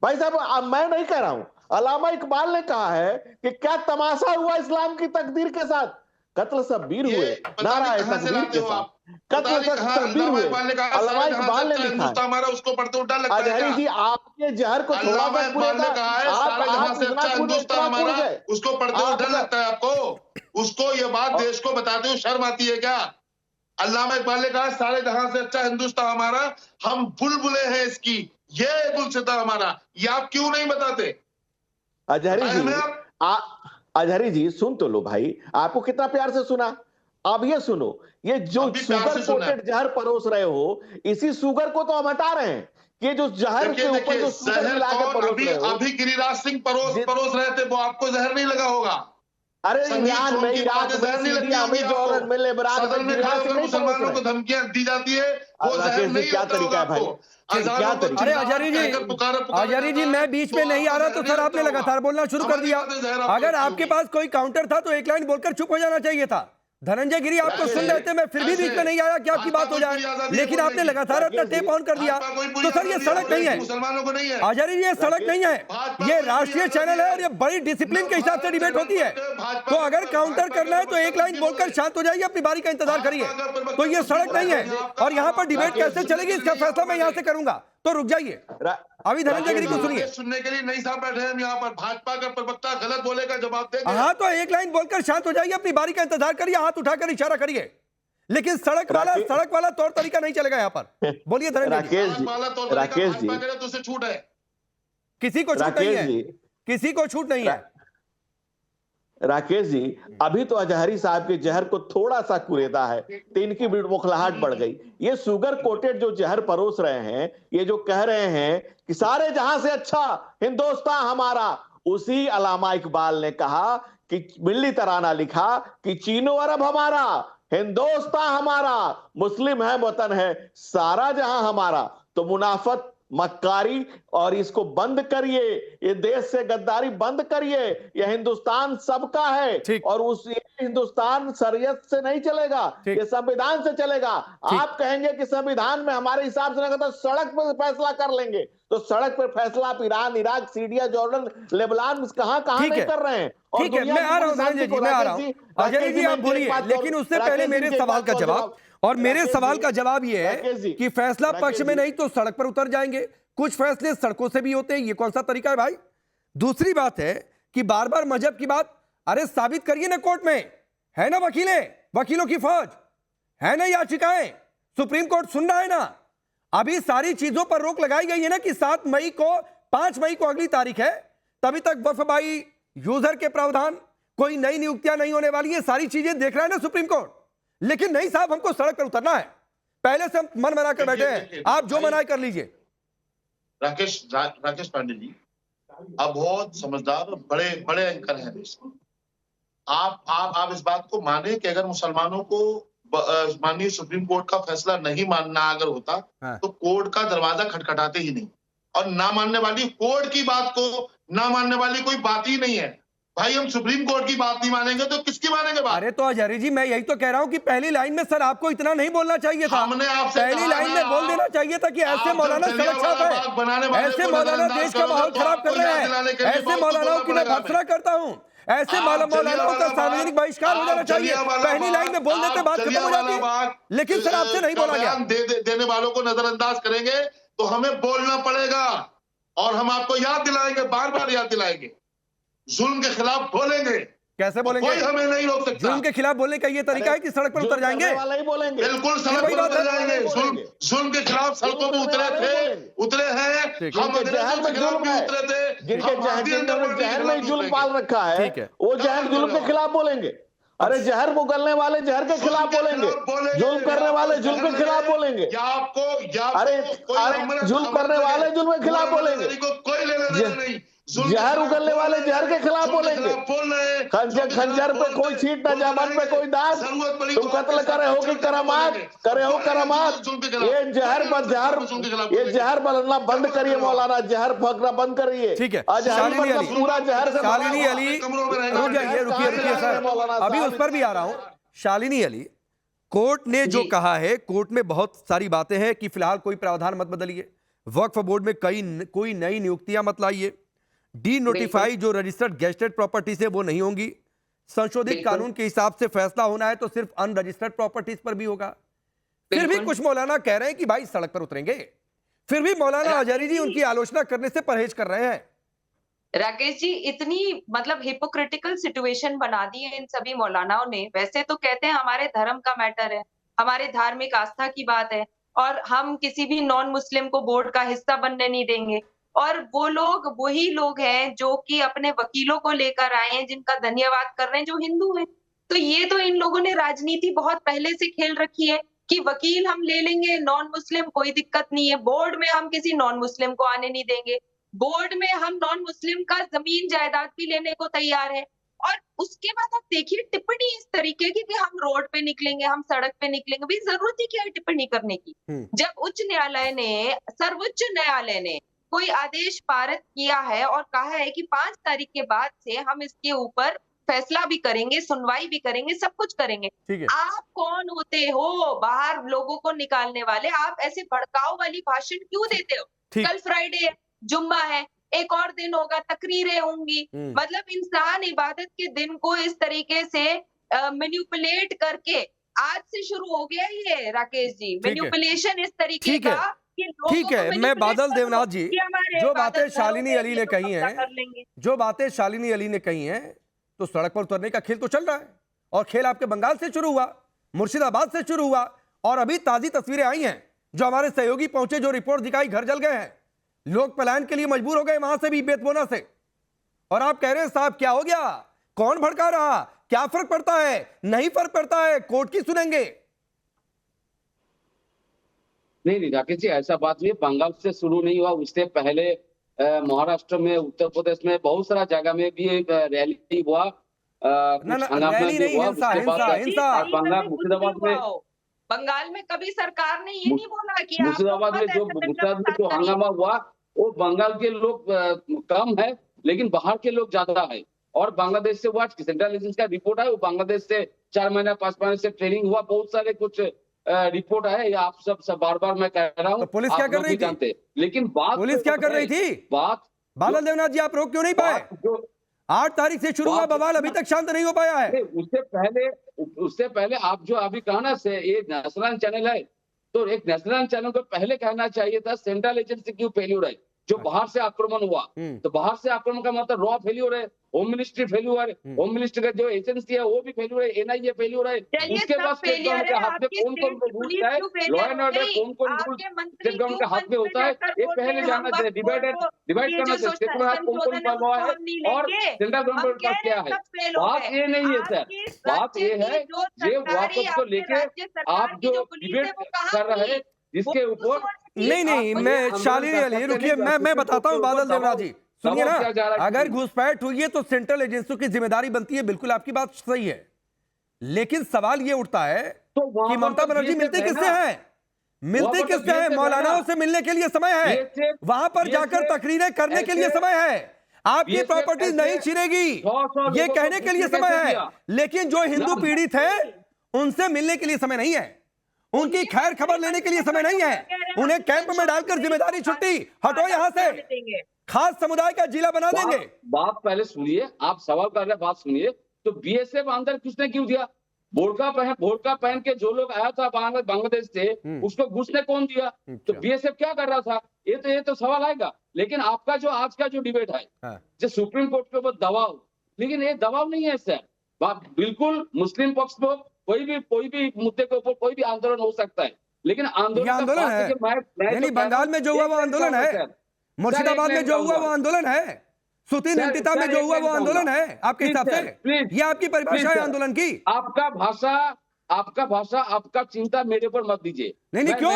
भाई साहब मैं नहीं कह रहा हूं, अल्लामा इकबाल ने कहा है कि क्या तमाशा हुआ इस्लाम की तकदीर के साथ, कत्ल शब्बीर हुए नाराए तकबीर के साथ, कत्ल तकबीर हुए। अल्लामा इकबाल ने लिखा है। हमारा उसको पढ़ते हुए डर लगता है अजहरी जी आपके जहर को थोड़ा सा कुरेदा, आप इतना हमारा उसको पढ़ते हुए डर लगता है आपको? उसको ये बात देश को बताते हुए शर्म आती है क्या? अल्लामा इकबाल ने कहा सारे जहां से अच्छा हिंदुस्तान हमारा, हम बुलबुले हैं इसकी, ये गुलसिता हमारा। ये आप क्यों नहीं बताते? अजहरी जी अजहरी जी सुन तो लो भाई, आपको कितना प्यार से सुना। अब ये सुनो, ये जो शुगर कोटेड जहर परोस रहे हो, इसी शुगर को तो हम हटा रहे हैं। ये जो जहर के ऊपर जो शुगर मिला के परोस रहे हो, अभी गिरिराज सिंह परोस रहे थे, वो आपको जहर नहीं लगा होगा? अरे ईरान में, इराक में, सीरिया में, जॉर्डन में, लेबनान में गिरिराज सिंह मुसलमानों को धमकियां दी जाती है, वो जहर नहीं क्या तरीका है भाई? अरे अजहरी जी मैं बीच में नहीं आ रहा, तो सर आपने लगातार बोलना शुरू कर दिया। अगर आपके पास कोई काउंटर था तो एक लाइन बोलकर चुप हो जाना चाहिए था। धनंजय गिरी आपको सुन रहे थे, मैं फिर भी बीच में नहीं आया कि आपकी बात हो जाए, लेकिन आपने लगातार अपना टेप ऑन कर दिया। तो सर ये सड़क नहीं है, मुसलमानों को नहीं है अजहरी, ये सड़क नहीं है, ये राष्ट्रीय चैनल है और ये बड़ी डिसिप्लिन के हिसाब से डिबेट होती है। तो अगर काउंटर करना है तो एक लाइन बोलकर शांत हो जाइए, अपनी बारी का इंतजार करिए। तो ये सड़क नहीं है और यहाँ पर डिबेट कैसे चलेगी इसका फैसला मैं यहाँ से करूंगा। तो रुक जाइए, अभी धनंजय गिरी को सुनिए। सुनने के लिए नहीं साहब बैठे हैं यहाँ पर। भाजपा का प्रवक्ता गलत बोलेगा, जवाब देगा। हाँ तो एक लाइन बोलकर शांत हो जाइए, अपनी बारी का इंतजार करिए, हाथ उठाकर इशारा करिए, लेकिन सड़क वाला तौर तरीका नहीं चलेगा यहाँ पर। बोलिए धनंजय जी। राकेश जी तो उसे छूट है, किसी को छूट नहीं है, किसी को छूट नहीं है। राकेश जी अभी तो अजहरी साहब के जहर को थोड़ा सा कुरेदा है तो इनकी बुखलाहट बढ़ गई। ये शुगर कोटेड जो जहर परोस रहे हैं, ये जो कह रहे हैं कि सारे जहां से अच्छा हिंदुस्तान हमारा, उसी अल्लामा इकबाल ने कहा कि मिल्ली तराना लिखा कि चीनो अरब हमारा, हिंदुस्तान हमारा, मुस्लिम है वतन है सारा जहां हमारा। तो मुनाफत मक्कारी और इसको बंद करिए, ये देश से गद्दारी बंद करिए। ये हिंदुस्तान सबका है और उस हिंदुस्तान शरीयत से नहीं चलेगा, ये संविधान से चलेगा। आप कहेंगे कि संविधान में हमारे हिसाब से नहीं, तो सड़क पर फैसला कर लेंगे। तो सड़क पर फैसला आप Iran, Iraq, Syria, Jordan, Lebanon कहां नहीं कर रहे हैं। ठीक है, मैं आ रहा हूं धनंजय जी, मैं आ रहा हूं। अजय जी आप बोलिए, लेकिन उससे पहले मेरे सवाल का जवाब, और मेरे सवाल का जवाब यह है कि फैसला पक्ष में नहीं तो सड़क पर उतर जाएंगे। कुछ फैसले सड़कों से भी होते हैं, ये कौन सा तरीका है भाई? दूसरी बात है कि बार बार मजहब की बात, अरे साबित करिए ना, कोर्ट में है ना वकीलों की फौज है ना, याचिकाएं सुप्रीम कोर्ट सुन रहा है ना। अभी सारी चीजों पर रोक लगाई गई है ना कि 5 मई को अगली तारीख है, तभी तक वफ़ बाई यूजर के प्रावधान, कोई नई नियुक्तियां नहीं होने वाली है, सारी चीजें देख रहा है ना सुप्रीम कोर्ट। लेकिन नहीं साहब, हमको सड़क पर उतरना है, पहले से हम मन बना कर बैठे हैं, आप जो मनाए कर लीजिए। राकेश पांडे जी अब बहुत समझदार और बड़े एंकर हैं देश में। आप इस बात को माने कि अगर मुसलमानों को माननीय सुप्रीम कोर्ट का फैसला नहीं मानना अगर होता तो कोर्ट का दरवाजा खटखटाते ही नहीं, और ना मानने वाली कोर्ट की बात को ना मानने वाली कोई बात ही नहीं है। भाई हम सुप्रीम कोर्ट की बात नहीं मानेंगे तो किसकी मानेंगे बात? अरे तो अजहरी जी मैं यही तो कह रहा हूं कि पहली लाइन में सर आपको इतना नहीं बोलना चाहिए था। हमने आपसे पहली लाइन में बोल देना चाहिए था कि ऐसे मौलाना सड़क छाप है, ऐसे मौलाना देश का माहौल खराब कर रहे हैं, ऐसे मौलानाओं की मैं भर्त्सना करता हूं, ऐसे मौलानाओं का सार्वजनिक बहिष्कार हो जाना चाहिए। पहली लाइन में बोल देते बात खत्म हो जाती, लेकिन सर आपसे नहीं बोला गया। देने वालों को नजरअंदाज करेंगे तो हमें बोलना पड़ेगा, और हम आपको याद दिलाएंगे, बार बार याद दिलाएंगे, जुल्म के खिलाफ बोलेंगे। कैसे बोलेंगे? कोई हमें नहीं रोक सकता। जुल्म के खिलाफ बोलने का ये तरीका है कि सड़क पर उतर जाएंगे? बिल्कुल सड़क पर उतर जाएंगे। जुल्म के खिलाफ सड़कों पर उतरे हैं हम, जहर में जुल्म है, जिनके जहर में जुल्म पाल रखा है, वो जहर जुल्म के खिलाफ बोलेंगे। अरे जहर उगलने वाले जहर के खिलाफ बोलेंगे, जुल्म करने वाले जुल्म के खिलाफ बोलेंगे। अरे जुल्म करने वाले जुल्म के खिलाफ बोलेंगे, जहर उगलने वाले जहर के खिलाफ बोलेंगे। खंजर पे कोई छींट ना, जामन पे कोई दाग, तुम कत्ल करे हो कि करामात ये जहर बनना बंद करिए मौलाना, जहर फकना बंद करिए। ठीक है, पूरा जहर से शालिनी अली, रुकिए सर, अभी उस पर भी आ रहा हूं। शालिनी अली, कोर्ट ने जो कहा है, कोर्ट में बहुत सारी बातें हैं कि फिलहाल कोई प्रावधान मत बदलिए, वक्फ बोर्ड में कोई नई नियुक्तियां मत लाइए। डी नोटिफाई जो रजिस्टर्ड गेस्टेड प्रॉपर्टीज है वो नहीं होंगी। संशोधित कानून के हिसाब से फैसला होना है तो सिर्फ अनरजिस्टर्ड प्रॉपर्टीज पर भी होगा। फिर भी कुछ मौलाना कह रहे हैं कि भाई सड़क पर उतरेंगे, फिर भी मौलाना अजहरी जी उनकी आलोचना करने से परहेज कर रहे हैं। राकेश जी, इतनी मतलब हिपोक्रिटिकल सिचुएशन बना दी है इन सभी मौलानाओं ने। वैसे तो कहते हैं हमारे धर्म का मैटर है, हमारे धार्मिक आस्था की बात है और हम किसी भी नॉन मुस्लिम को बोर्ड का हिस्सा बनने नहीं देंगे। और वो लोग वही लोग हैं जो कि अपने वकीलों को लेकर आए हैं, जिनका धन्यवाद कर रहे हैं, जो हिंदू हैं। तो ये तो इन लोगों ने राजनीति बहुत पहले से खेल रखी है कि वकील हम ले लेंगे, नॉन मुस्लिम कोई दिक्कत नहीं है, बोर्ड में हम किसी नॉन मुस्लिम को आने नहीं देंगे, बोर्ड में हम नॉन मुस्लिम का जमीन जायदाद भी लेने को तैयार है। और उसके बाद आप देखिए टिप्पणी इस तरीके की कि हम रोड पे निकलेंगे, हम सड़क पे निकलेंगे। भाई जरूरत ही क्या है टिप्पणी करने की? जब सर्वोच्च न्यायालय ने कोई आदेश पारित किया है और कहा है कि 5 तारीख के बाद से हम इसके ऊपर फैसला भी करेंगे, सुनवाई भी करेंगे, सब कुछ करेंगे। आप कौन होते हो बाहर लोगों को निकालने वाले? आप ऐसे भड़काऊ वाली भाषण क्यों देते हो? कल फ्राइडे है, जुम्मा है, एक और दिन होगा, तकरीरें होंगी। मतलब इंसान इबादत के दिन को इस तरीके से मैनिपुलेट करके आज से शुरू हो गया ये राकेश जी, मैनिपुलेशन इस तरीके का। ठीक है, मैं बादल देवनाथ जी जो बातें शालिनी अली ने कही हैं, तो सड़क पर उतरने का खेल तो चल रहा है और खेल आपके बंगाल से शुरू हुआ, मुर्शिदाबाद से शुरू हुआ और अभी ताजी तस्वीरें आई हैं जो हमारे सहयोगी पहुंचे, जो रिपोर्ट दिखाई, घर जल गए हैं, लोग पलायन के लिए मजबूर हो गए वहां से भी, बेतबोना से। और आप कह रहे हैं साहब क्या हो गया, कौन भड़का रहा, क्या फर्क पड़ता है? नहीं फर्क पड़ता है, कोर्ट की सुनेंगे। नहीं राकेश जी, ऐसा बात नहीं, बंगाल से शुरू नहीं हुआ, उससे पहले महाराष्ट्र में, उत्तर प्रदेश में, बहुत सारा जगह में भी एक रैली हुआ। रैली नहीं, हिंसा। मुर्शिदाबाद में, बंगाल में कभी सरकार ने ये नहीं बोला कि मुर्शिदाबाद में जो हंगामा हुआ वो बंगाल के लोग कम है लेकिन बाहर के लोग ज्यादा है। और बांग्लादेश से हुआ, सेंट्रल एजेंसी का रिपोर्ट है, वो बांग्लादेश से 4 महीना 5 महीने से ट्रेनिंग हुआ, बहुत सारे कुछ रिपोर्ट है, ये आप सब बार मैं कह रहा हूँ। तो पुलिस क्या कर रही थी? लेकिन पुलिस क्या कर रही थी? बादल देवनाथ जी आप रोक क्यों नहीं पाए? 8 तारीख से शुरू हुआ बवाल अभी तक शांत नहीं हो पाया है। उससे पहले आप जो अभी कहा ना, ये नेशनल चैनल है, तो एक नेशनल चैनल को पहले कहना चाहिए था सेंट्रल एजेंसी क्यों फेल्यूर है, जो बाहर से आक्रमण हुआ। तो बाहर से आक्रमण का मतलब रॉ फेल्यूर है, होम मिनिस्ट्री फेल्यूर है, होम मिनिस्ट्री का जो एजेंसी है वो भी फेल्यूर है, एनआईए फेल्यूर है। उसके बाद स्टेट गवर्नमेंट के हाथ में कौन रूल है, लॉ एंड ऑर्डर कौन रूल स्टेट गवर्नमेंट के हाथ में होता है, ये पहले जानना चाहिए। डिवाइड करना चाहिए, स्टेट गवर्नमेंट कौन लॉ है और सेंट्रल गवर्नमेंट का क्या है। बात ये नहीं है सर, बात ये है, ये वापस को लेके आप जो डिबेट कर रहे हैं जिसके ऊपर नहीं, मैं शालिनी अली, रुकिए, मैं बताता हूं बादल देवनाथ जी, सुनिए ना, अगर घुसपैठ हुई है तो सेंट्रल एजेंसियों की जिम्मेदारी बनती है, बिल्कुल आपकी बात सही है। लेकिन सवाल ये उठता है कि ममता बनर्जी मिलती किससे है? मौलानाओं से मिलने के लिए समय है, वहां पर जाकर तकरीरें करने के लिए समय है, आपकी प्रॉपर्टी नहीं छिनेगी ये कहने के लिए समय है। लेकिन जो हिंदू पीड़ित है उनसे मिलने के लिए समय नहीं है, उनकी खैर खबर लेने के लिए समय नहीं है, उन्हें कैंप में डालकर जिम्मेदारी छुट्टी, हटो यहां से, खास समुदाय का जिला बना देंगे। बात पहले सुनिए, आप सवाल कर रहे, बात सुनिए। तो बीएसएफ अंदर किसने क्यों दिया? बोरका पहन के जो लोग आया था बांग्लादेश से, उसको घुसने कौन दिया? तो बीएसएफ क्या कर रहा था? ये तो सवाल आएगा। लेकिन आपका जो आज का जो डिबेट है, जो सुप्रीम कोर्ट के ऊपर दबाव, लेकिन ये दबाव नहीं है सर, बिल्कुल मुस्लिम पक्ष को कोई भी मुद्दे के ऊपर कोई भी आंदोलन हो सकता है, लेकिन आंदोलन है, बंगाल में जो हुआ वो आंदोलन है, मुर्शिदाबाद में जो हुआ वो आंदोलन है, सूती नंटिता में जो हुआ वो आंदोलन है आपके हिसाब से? ये आपकी परिभाषा है आंदोलन की? आपका भाषा, आपका चिंता मेरे पर मत दीजिए। नहीं, क्यों?